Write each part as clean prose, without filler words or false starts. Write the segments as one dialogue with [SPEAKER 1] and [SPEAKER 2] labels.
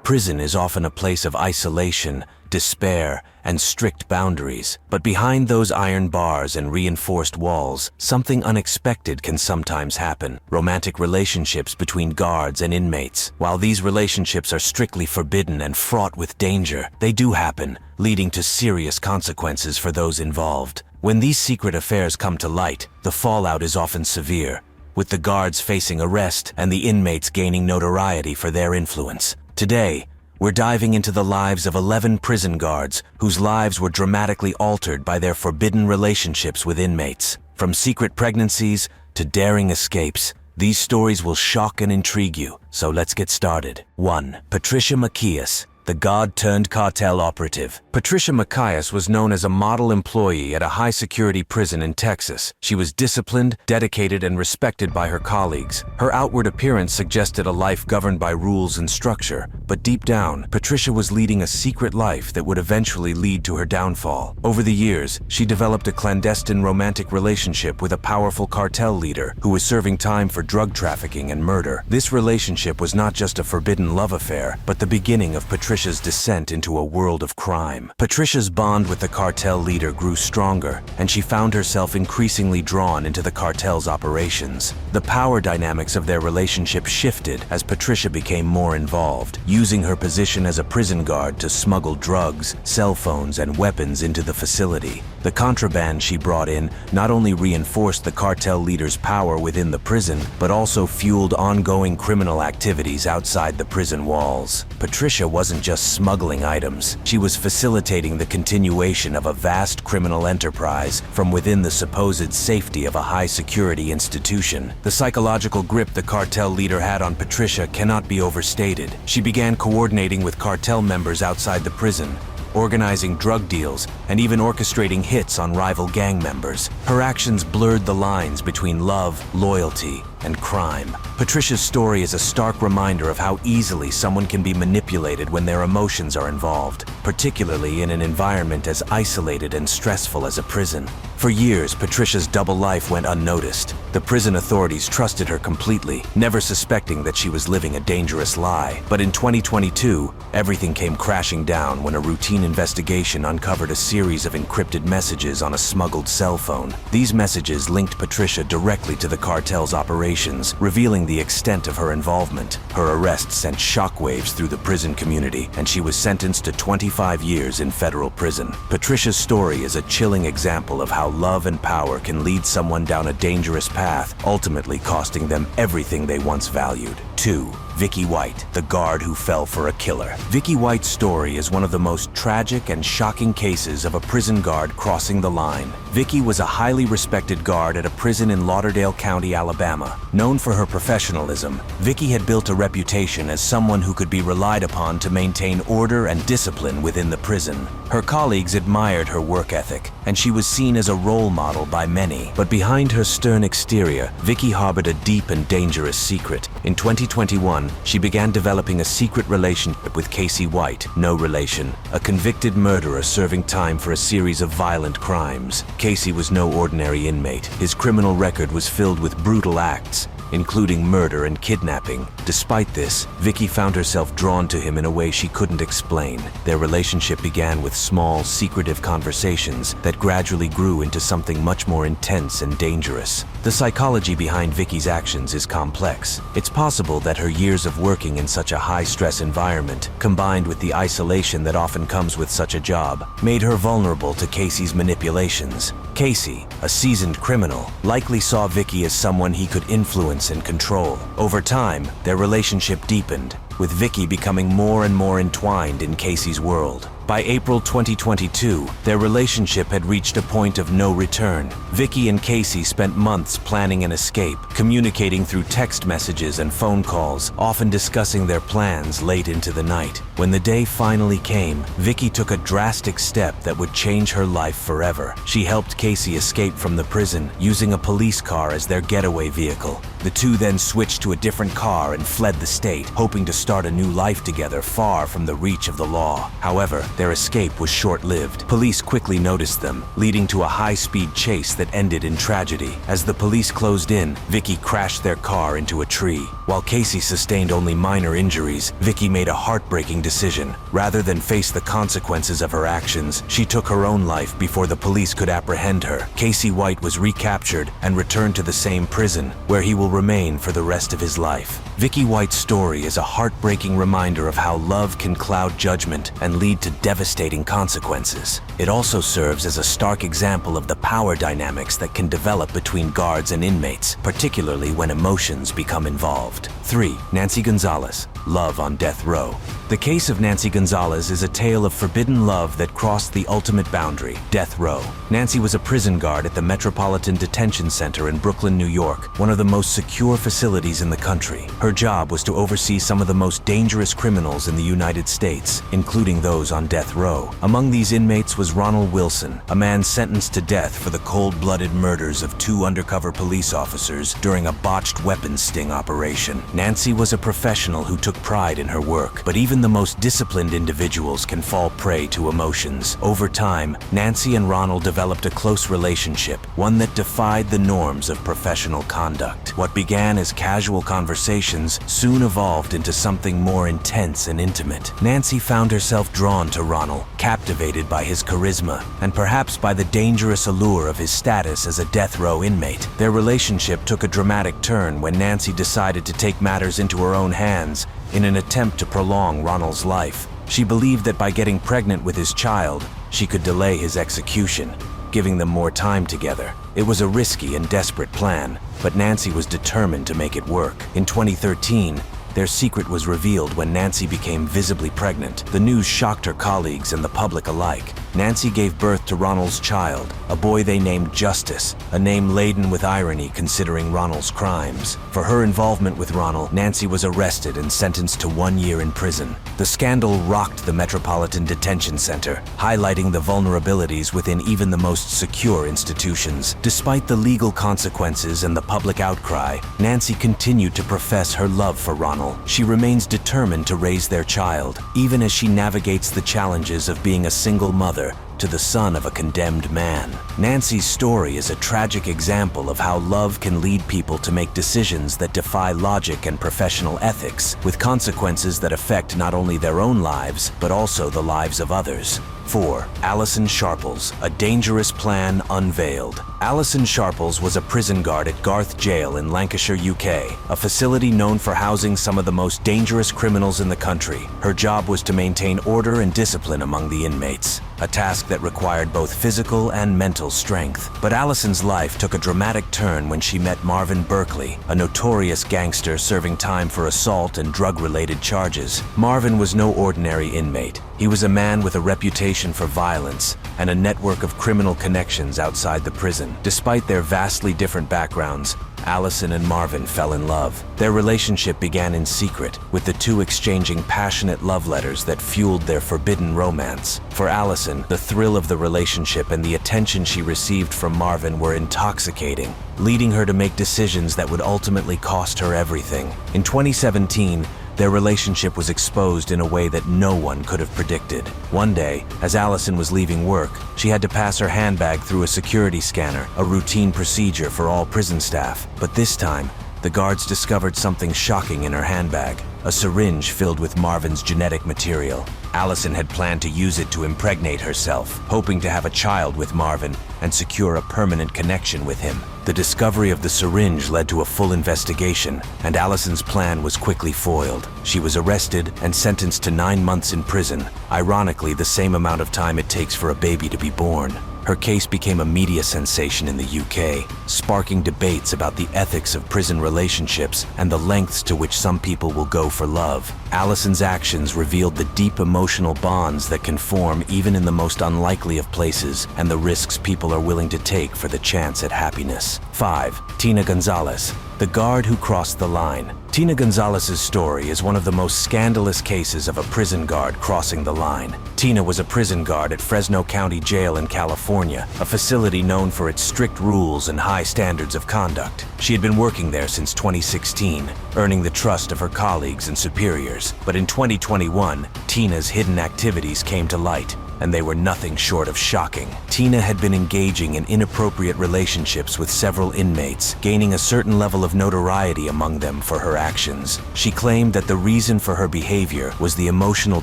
[SPEAKER 1] Prison is often a place of isolation, despair, and strict boundaries. But behind those iron bars and reinforced walls, something unexpected can sometimes happen. Romantic relationships between guards and inmates. While these relationships are strictly forbidden and fraught with danger, they do happen, leading to serious consequences for those involved. When these secret affairs come to light, the fallout is often severe, with the guards facing arrest and the inmates gaining notoriety for their influence. Today, we're diving into the lives of 11 prison guards whose lives were dramatically altered by their forbidden relationships with inmates. From secret pregnancies to daring escapes, these stories will shock and intrigue you, so let's get started. 1. Patricia Macias, the God-turned-cartel operative. Patricia Macias was known as a model employee at a high-security prison in Texas. She was disciplined, dedicated, and respected by her colleagues. Her outward appearance suggested a life governed by rules and structure, but deep down, Patricia was leading a secret life that would eventually lead to her downfall. Over the years, she developed a clandestine romantic relationship with a powerful cartel leader who was serving time for drug trafficking and murder. This relationship was not just a forbidden love affair, but the beginning of Patricia's descent into a world of crime. Patricia's bond with the cartel leader grew stronger, and she found herself increasingly drawn into the cartel's operations. The power dynamics of their relationship shifted as Patricia became more involved, using her position as a prison guard to smuggle drugs, cell phones, and weapons into the facility. The contraband she brought in not only reinforced the cartel leader's power within the prison, but also fueled ongoing criminal activities outside the prison walls. Patricia wasn't just smuggling items. She was facilitating the continuation of a vast criminal enterprise from within the supposed safety of a high-security institution. The psychological grip the cartel leader had on Patricia cannot be overstated. She began coordinating with cartel members outside the prison, organizing drug deals, and even orchestrating hits on rival gang members. Her actions blurred the lines between love, loyalty, and crime. Patricia's story is a stark reminder of how easily someone can be manipulated when their emotions are involved, particularly in an environment as isolated and stressful as a prison. For years, Patricia's double life went unnoticed. The prison authorities trusted her completely, never suspecting that she was living a dangerous lie. But in 2022, everything came crashing down when a routine investigation uncovered a series of encrypted messages on a smuggled cell phone. These messages linked Patricia directly to the cartel's operations, revealing the extent of her involvement. Her arrest sent shockwaves through the prison community, and she was sentenced to 25 years in federal prison. Patricia's story is a chilling example of how love and power can lead someone down a dangerous path, ultimately costing them everything they once valued. 2. Vicki White, the guard who fell for a killer. Vicki White's story is one of the most tragic and shocking cases of a prison guard crossing the line. Vicki was a highly respected guard at a prison in Lauderdale County, Alabama. Known for her professionalism, Vicki had built a reputation as someone who could be relied upon to maintain order and discipline within the prison. Her colleagues admired her work ethic, and she was seen as a role model by many. But behind her stern exterior, Vicki harbored a deep and dangerous secret. In 2021, she began developing a secret relationship with Casey White, no relation, a convicted murderer serving time for a series of violent crimes. Casey was no ordinary inmate. His criminal record was filled with brutal acts, including murder and kidnapping. Despite this, Vicki found herself drawn to him in a way she couldn't explain. Their relationship began with small, secretive conversations that gradually grew into something much more intense and dangerous. The psychology behind Vicki's actions is complex. It's possible that her years of working in such a high-stress environment, combined with the isolation that often comes with such a job, made her vulnerable to Casey's manipulations. Casey, a seasoned criminal, likely saw Vicki as someone he could influence and control. Over time, their relationship deepened, with Vicki becoming more and more entwined in Casey's world. By April 2022, their relationship had reached a point of no return. Vicki and Casey spent months planning an escape, communicating through text messages and phone calls, often discussing their plans late into the night. When the day finally came, Vicki took a drastic step that would change her life forever. She helped Casey escape from the prison, using a police car as their getaway vehicle. The two then switched to a different car and fled the state, hoping to start a new life together far from the reach of the law. However, their escape was short-lived. Police quickly noticed them, leading to a high-speed chase that ended in tragedy. As the police closed in, Vicki crashed their car into a tree. While Casey sustained only minor injuries, Vicki made a heartbreaking decision. Rather than face the consequences of her actions, she took her own life before the police could apprehend her. Casey White was recaptured and returned to the same prison, where he will remain for the rest of his life. Vicki White's story is a heartbreaking reminder of how love can cloud judgment and lead to devastating consequences. It also serves as a stark example of the power dynamics that can develop between guards and inmates, particularly when emotions become involved. 3. Nancy Gonzalez, Love on Death Row. The case of Nancy Gonzalez is a tale of forbidden love that crossed the ultimate boundary, death row. Nancy was a prison guard at the Metropolitan Detention Center in Brooklyn, New York, one of the most secure facilities in the country. Her job was to oversee some of the most dangerous criminals in the United States, including those on death row. Among these inmates was Ronald Wilson, a man sentenced to death for the cold-blooded murders of 2 undercover police officers during a botched weapons sting operation. Nancy was a professional who took pride in her work, but even the most disciplined individuals can fall prey to emotions. Over time, Nancy and Ronald developed a close relationship, one that defied the norms of professional conduct. What began as casual conversations soon evolved into something more intense and intimate. Nancy found herself drawn to Ronald, captivated by his charisma, and perhaps by the dangerous allure of his status as a death row inmate. Their relationship took a dramatic turn when Nancy decided to take matters into her own hands in an attempt to prolong Ronald's life. She believed that by getting pregnant with his child, she could delay his execution, giving them more time together. It was a risky and desperate plan, but Nancy was determined to make it work. In 2013, their secret was revealed when Nancy became visibly pregnant. The news shocked her colleagues and the public alike. Nancy gave birth to Ronald's child, a boy they named Justice, a name laden with irony considering Ronald's crimes. For her involvement with Ronald, Nancy was arrested and sentenced to 1 year in prison. The scandal rocked the Metropolitan Detention Center, highlighting the vulnerabilities within even the most secure institutions. Despite the legal consequences and the public outcry, Nancy continued to profess her love for Ronald. She remains determined to raise their child, even as she navigates the challenges of being a single mother to the son of a condemned man. Nancy's story is a tragic example of how love can lead people to make decisions that defy logic and professional ethics, with consequences that affect not only their own lives, but also the lives of others. 4. Alison Sharples, A Dangerous Plan Unveiled. Alison Sharples was a prison guard at Garth Jail in Lancashire, UK, a facility known for housing some of the most dangerous criminals in the country. Her job was to maintain order and discipline among the inmates, a task that required both physical and mental strength. But Alison's life took a dramatic turn when she met Marvin Berkeley, a notorious gangster serving time for assault and drug-related charges. Marvin was no ordinary inmate. He was a man with a reputation for violence and a network of criminal connections outside the prison. Despite their vastly different backgrounds, Alison and Marvin fell in love. Their relationship began in secret, with the two exchanging passionate love letters that fueled their forbidden romance. For Alison, the thrill of the relationship and the attention she received from Marvin were intoxicating, leading her to make decisions that would ultimately cost her everything. In 2017, their relationship was exposed in a way that no one could have predicted. One day, as Alison was leaving work, she had to pass her handbag through a security scanner, a routine procedure for all prison staff. But this time, the guards discovered something shocking in her handbag, a syringe filled with Marvin's genetic material. Alison had planned to use it to impregnate herself, hoping to have a child with Marvin and secure a permanent connection with him. The discovery of the syringe led to a full investigation, and Alison's plan was quickly foiled. She was arrested and sentenced to 9 months in prison, ironically the same amount of time it takes for a baby to be born. Her case became a media sensation in the UK, sparking debates about the ethics of prison relationships and the lengths to which some people will go for love. Alison's actions revealed the deep emotional bonds that can form even in the most unlikely of places and the risks people are willing to take for the chance at happiness. 5. Tina Gonzalez, the guard who crossed the line. Tina Gonzalez's story is one of the most scandalous cases of a prison guard crossing the line. Tina was a prison guard at Fresno County Jail in California, a facility known for its strict rules and high standards of conduct. She had been working there since 2016, earning the trust of her colleagues and superiors. But in 2021, Tina's hidden activities came to light, and they were nothing short of shocking. Tina had been engaging in inappropriate relationships with several inmates, gaining a certain level of notoriety among them for her actions. She claimed that the reason for her behavior was the emotional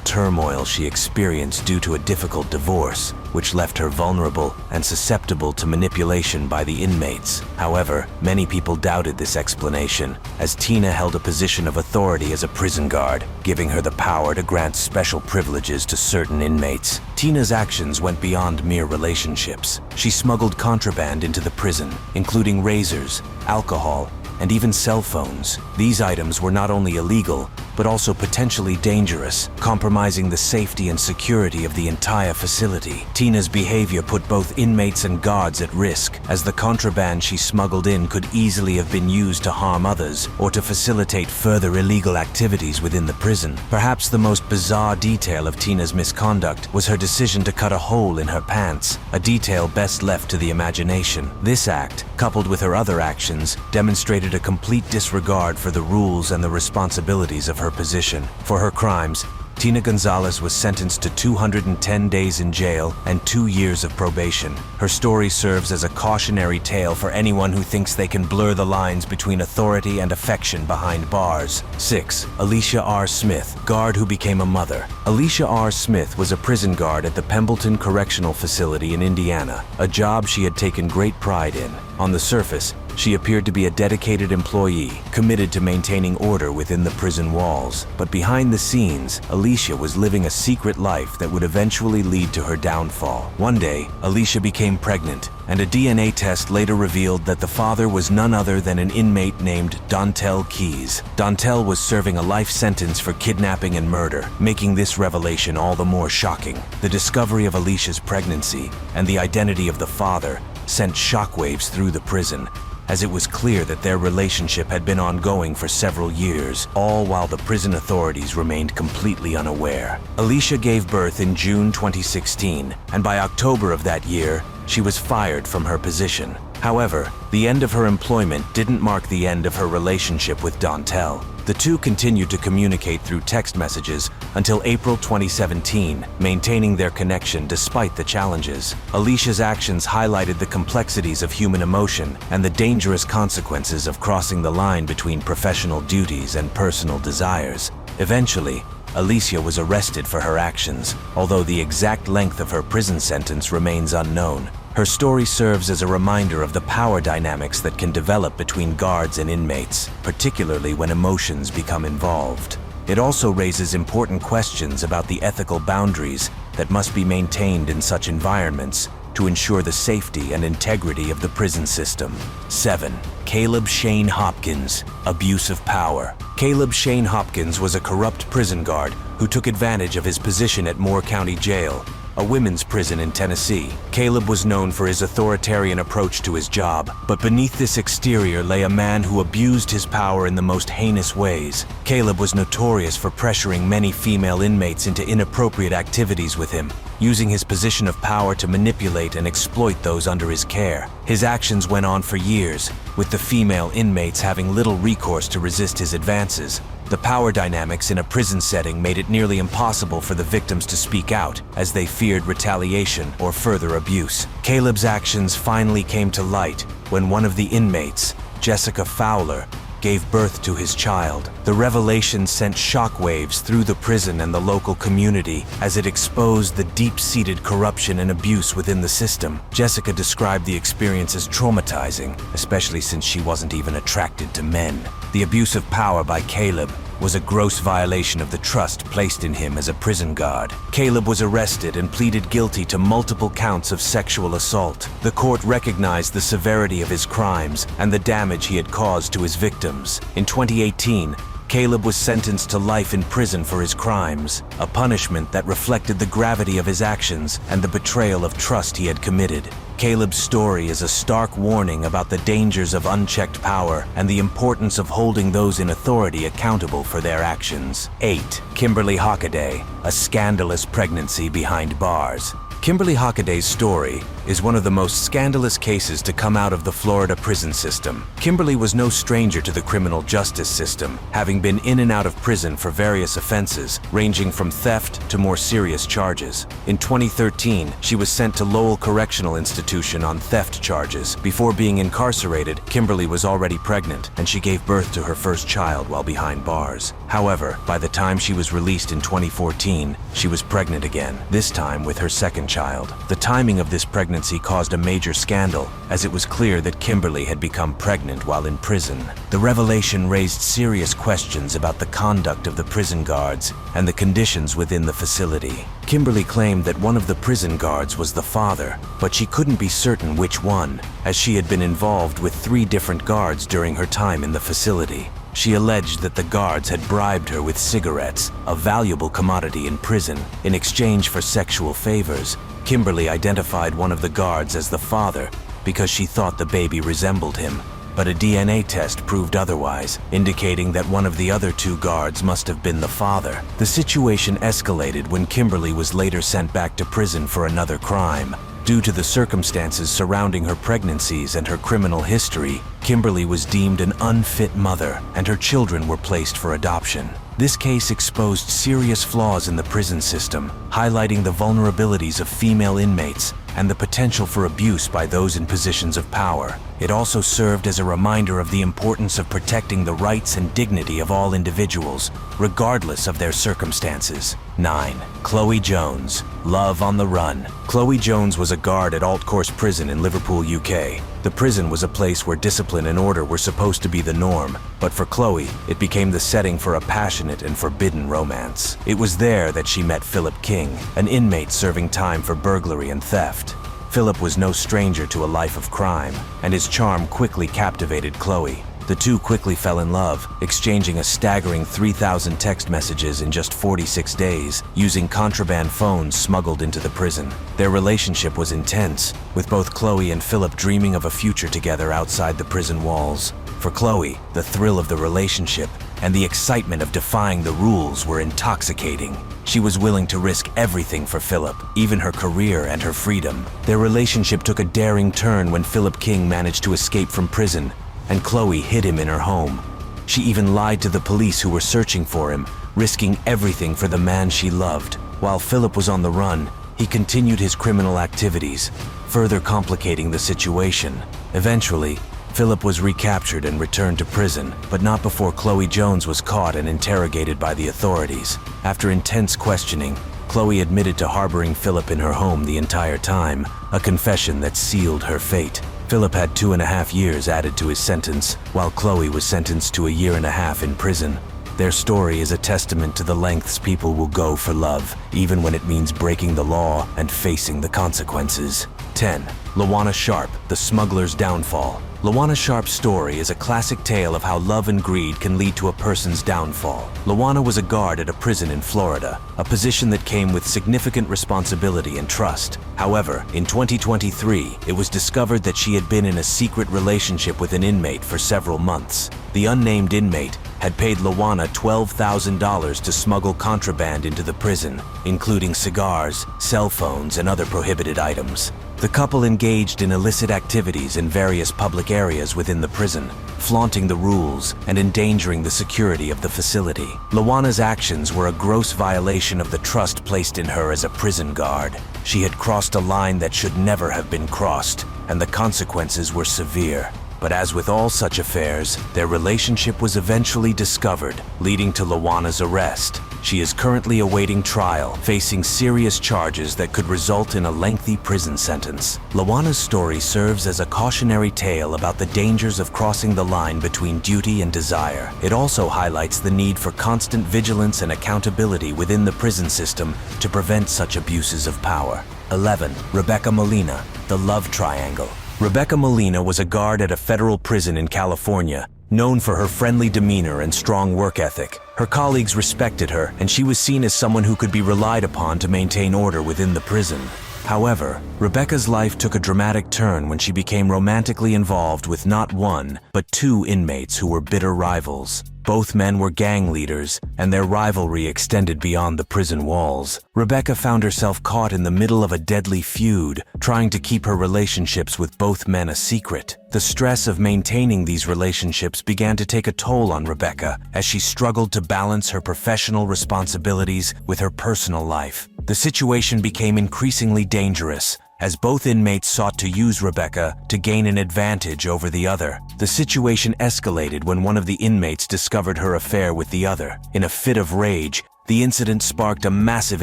[SPEAKER 1] turmoil she experienced due to a difficult divorce, which left her vulnerable and susceptible to manipulation by the inmates. However, many people doubted this explanation, as Tina held a position of authority as a prison guard, giving her the power to grant special privileges to certain inmates. Tina's actions went beyond mere relationships. She smuggled contraband into the prison, including razors, alcohol, and even cell phones. These items were not only illegal, but also potentially dangerous, compromising the safety and security of the entire facility. Tina's behavior put both inmates and guards at risk, as the contraband she smuggled in could easily have been used to harm others or to facilitate further illegal activities within the prison. Perhaps the most bizarre detail of Tina's misconduct was her decision to cut a hole in her pants, a detail best left to the imagination. This act, coupled with her other actions, demonstrated a complete disregard for the rules and the responsibilities of her position. For her crimes, Tina Gonzalez was sentenced to 210 days in jail and 2 years of probation. Her story serves as a cautionary tale for anyone who thinks they can blur the lines between authority and affection behind bars. 6. Alicia R. Smith, guard who became a mother. Alicia R. Smith was a prison guard at the Pembleton Correctional Facility in Indiana, a job she had taken great pride in. On the surface, she appeared to be a dedicated employee, committed to maintaining order within the prison walls. But behind the scenes, Alicia was living a secret life that would eventually lead to her downfall. One day, Alicia became pregnant, and a DNA test later revealed that the father was none other than an inmate named Dontel Keys. Dontel was serving a life sentence for kidnapping and murder, making this revelation all the more shocking. The discovery of Alicia's pregnancy and the identity of the father sent shockwaves through the prison, as it was clear that their relationship had been ongoing for several years, all while the prison authorities remained completely unaware. Alicia gave birth in June 2016, and by October of that year, she was fired from her position. However, the end of her employment didn't mark the end of her relationship with Dontel. The two continued to communicate through text messages until April 2017, maintaining their connection despite the challenges. Alicia's actions highlighted the complexities of human emotion and the dangerous consequences of crossing the line between professional duties and personal desires. Eventually, Alicia was arrested for her actions, although the exact length of her prison sentence remains unknown. Her story serves as a reminder of the power dynamics that can develop between guards and inmates, particularly when emotions become involved. It also raises important questions about the ethical boundaries that must be maintained in such environments to ensure the safety and integrity of the prison system. 7. Caleb Shane Hopkins, abuse of power. Caleb Shane Hopkins was a corrupt prison guard who took advantage of his position at Moore County Jail, a women's prison in Tennessee. Caleb was known for his authoritarian approach to his job, but beneath this exterior lay a man who abused his power in the most heinous ways. Caleb was notorious for pressuring many female inmates into inappropriate activities with him, using his position of power to manipulate and exploit those under his care. His actions went on for years, with the female inmates having little recourse to resist his advances. The power dynamics in a prison setting made it nearly impossible for the victims to speak out, as they feared retaliation or further abuse. Caleb's actions finally came to light when one of the inmates, Jessica Fowler, gave birth to his child. The revelation sent shockwaves through the prison and the local community as it exposed the deep-seated corruption and abuse within the system. Jessica described the experience as traumatizing, especially since she wasn't even attracted to men. The abuse of power by Caleb was a gross violation of the trust placed in him as a prison guard. Caleb was arrested and pleaded guilty to multiple counts of sexual assault. The court recognized the severity of his crimes and the damage he had caused to his victims. In 2018, Caleb was sentenced to life in prison for his crimes, a punishment that reflected the gravity of his actions and the betrayal of trust he had committed. Caleb's story is a stark warning about the dangers of unchecked power and the importance of holding those in authority accountable for their actions. 8. Kimberly Hockaday, a scandalous pregnancy behind bars. Kimberly Hockaday's story is one of the most scandalous cases to come out of the Florida prison system. Kimberly was no stranger to the criminal justice system, having been in and out of prison for various offenses, ranging from theft to more serious charges. In 2013, she was sent to Lowell Correctional Institution on theft charges. Before being incarcerated, Kimberly was already pregnant, and she gave birth to her first child while behind bars. However, by the time she was released in 2014, she was pregnant again, this time with her second child. The timing of this pregnancy caused a major scandal, as it was clear that Kimberly had become pregnant while in prison. The revelation raised serious questions about the conduct of the prison guards and the conditions within the facility. Kimberly claimed that one of the prison guards was the father, but she couldn't be certain which one, as she had been involved with 3 different guards during her time in the facility. She alleged that the guards had bribed her with cigarettes, a valuable commodity in prison, in exchange for sexual favors. Kimberly identified one of the guards as the father because she thought the baby resembled him, but a DNA test proved otherwise, indicating that one of the other 2 guards must have been the father. The situation escalated when Kimberly was later sent back to prison for another crime. Due to the circumstances surrounding her pregnancies and her criminal history, Kimberly was deemed an unfit mother, and her children were placed for adoption. This case exposed serious flaws in the prison system, highlighting the vulnerabilities of female inmates and the potential for abuse by those in positions of power. It also served as a reminder of the importance of protecting the rights and dignity of all individuals, regardless of their circumstances. 9. Chloe Jones, Love on the Run. Chloe Jones was a guard at Alt Course Prison in Liverpool, UK. The prison was a place where discipline and order were supposed to be the norm, but for Chloe, it became the setting for a passionate and forbidden romance. It was there that she met Philip King, an inmate serving time for burglary and theft. Philip was no stranger to a life of crime, and his charm quickly captivated Chloe. The 2 quickly fell in love, exchanging a staggering 3,000 text messages in just 46 days, using contraband phones smuggled into the prison. Their relationship was intense, with both Chloe and Philip dreaming of a future together outside the prison walls. For Chloe, the thrill of the relationship and the excitement of defying the rules were intoxicating. She was willing to risk everything for Philip, even her career and her freedom. Their relationship took a daring turn when Philip King managed to escape from prison, and Chloe hid him in her home. She even lied to the police who were searching for him, risking everything for the man she loved. While Philip was on the run, he continued his criminal activities, further complicating the situation. Eventually, Philip was recaptured and returned to prison, but not before Chloe Jones was caught and interrogated by the authorities. After intense questioning, Chloe admitted to harboring Philip in her home the entire time, a confession that sealed her fate. Philip had 2.5 years added to his sentence, while Chloe was sentenced to 1.5 years in prison. Their story is a testament to the lengths people will go for love, even when it means breaking the law and facing the consequences. 10. Lawana Sharp, The Smuggler's Downfall. Lawana Sharp's story is a classic tale of how love and greed can lead to a person's downfall. Lawana was a guard at a prison in Florida, a position that came with significant responsibility and trust. However, in 2023, it was discovered that she had been in a secret relationship with an inmate for several months. The unnamed inmate had paid Lawana $12,000 to smuggle contraband into the prison, including cigars, cell phones, and other prohibited items. The couple engaged in illicit activities in various public areas within the prison, flaunting the rules and endangering the security of the facility. Lawana's actions were a gross violation of the trust placed in her as a prison guard. She had crossed a line that should never have been crossed, and the consequences were severe. But as with all such affairs, their relationship was eventually discovered, leading to Lawana's arrest. She is currently awaiting trial, facing serious charges that could result in a lengthy prison sentence. Lawana's story serves as a cautionary tale about the dangers of crossing the line between duty and desire. It also highlights the need for constant vigilance and accountability within the prison system to prevent such abuses of power. 11. Rebecca Molina, The Love Triangle. Rebecca Molina was a guard at a federal prison in California, known for her friendly demeanor and strong work ethic. Her colleagues respected her, and she was seen as someone who could be relied upon to maintain order within the prison. However, Rebecca's life took a dramatic turn when she became romantically involved with not one, but 2 inmates who were bitter rivals. Both men were gang leaders, and their rivalry extended beyond the prison walls. Rebecca found herself caught in the middle of a deadly feud, trying to keep her relationships with both men a secret. The stress of maintaining these relationships began to take a toll on Rebecca as she struggled to balance her professional responsibilities with her personal life. The situation became increasingly dangerous as both inmates sought to use Rebecca to gain an advantage over the other. The situation escalated when one of the inmates discovered her affair with the other. In a fit of rage, the incident sparked a massive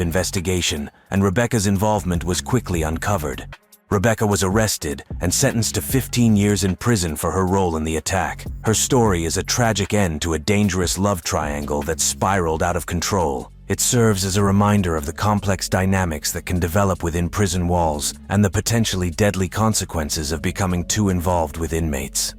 [SPEAKER 1] investigation, and Rebecca's involvement was quickly uncovered. Rebecca was arrested and sentenced to 15 years in prison for her role in the attack. Her story is a tragic end to a dangerous love triangle that spiraled out of control. It serves as a reminder of the complex dynamics that can develop within prison walls and the potentially deadly consequences of becoming too involved with inmates.